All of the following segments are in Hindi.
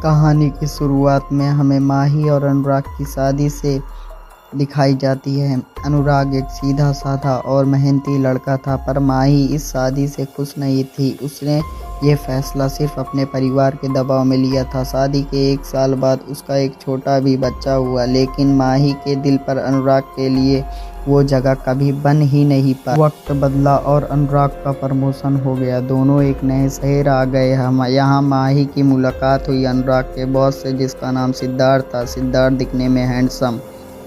कहानी की शुरुआत में हमें माही और अनुराग की शादी से दिखाई जाती है। अनुराग एक सीधा साधा और मेहनती लड़का था, पर माही इस शादी से खुश नहीं थी। उसने ये फैसला सिर्फ अपने परिवार के दबाव में लिया था। शादी के 1 साल बाद उसका एक छोटा भी बच्चा हुआ, लेकिन माही के दिल पर अनुराग के लिए वो जगह कभी बन ही नहीं पाई। वक्त बदला और अनुराग का प्रमोशन हो गया। दोनों एक नए शहर आ गए। यहाँ माही की मुलाकात हुई अनुराग के बॉस से, जिसका नाम सिद्धार्थ था। सिद्धार्थ दिखने में हैंडसम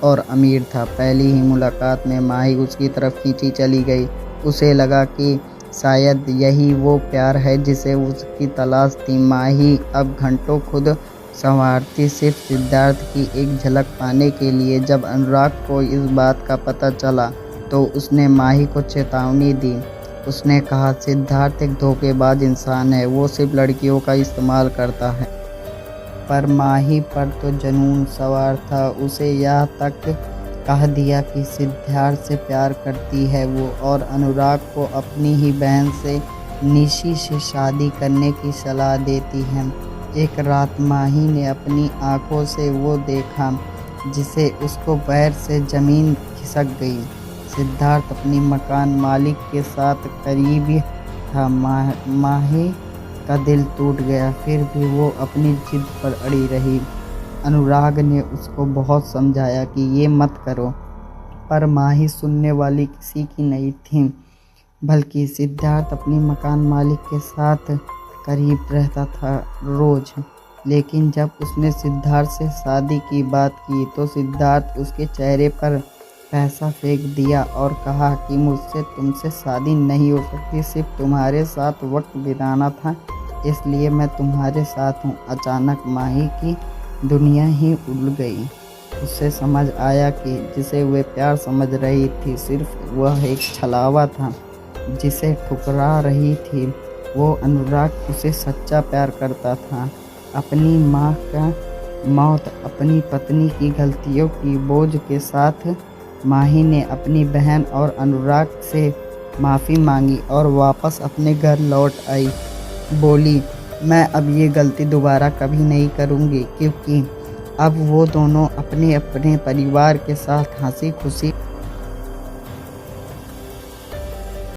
और अमीर था। पहली ही मुलाकात में माही उसकी तरफ खींची चली गई। उसे लगा कि शायद यही वो प्यार है जिसे उसकी तलाश थी। माही अब घंटों खुद संवारती, सिर्फ सिद्धार्थ की एक झलक पाने के लिए। जब अनुराग को इस बात का पता चला तो उसने माही को चेतावनी दी। उसने कहा, सिद्धार्थ एक धोखेबाज इंसान है, वो सिर्फ लड़कियों का इस्तेमाल करता है। पर माही पर तो जुनून सवार था। उसे यह तक कह दिया कि सिद्धार्थ से प्यार करती है वो, और अनुराग को अपनी ही बहन से निशी से शादी करने की सलाह देती है। एक रात माही ने अपनी आंखों से वो देखा जिसे उसको पैर से ज़मीन खिसक गई। सिद्धार्थ अपनी मकान मालिक के साथ करीबी था। माही का दिल टूट गया, फिर भी वो अपनी जिद पर अड़ी रही। अनुराग ने उसको बहुत समझाया कि ये मत करो, पर माही सुनने वाली किसी की नहीं थी। बल्कि सिद्धार्थ अपनी मकान मालिक के साथ करीब रहता था रोज। लेकिन जब उसने सिद्धार्थ से शादी की बात की तो सिद्धार्थ उसके चेहरे पर पैसा फेंक दिया और कहा कि मुझसे तुमसे शादी नहीं हो सकती, सिर्फ तुम्हारे साथ वक्त बिताना था, इसलिए मैं तुम्हारे साथ हूँ। अचानक माही की दुनिया ही उड़ गई। उससे समझ आया कि जिसे वे प्यार समझ रही थी सिर्फ वह एक छलावा था जिसे ठुकरा रही थी। वो अनुराग उसे सच्चा प्यार करता था। अपनी माँ का मौत, अपनी पत्नी की गलतियों की बोझ के साथ माही ने अपनी बहन और अनुराग से माफ़ी मांगी और वापस अपने घर लौट आई। बोली, मैं अब ये गलती दोबारा कभी नहीं करूँगी, क्योंकि अब वो दोनों अपने अपने परिवार के साथ हंसी खुशी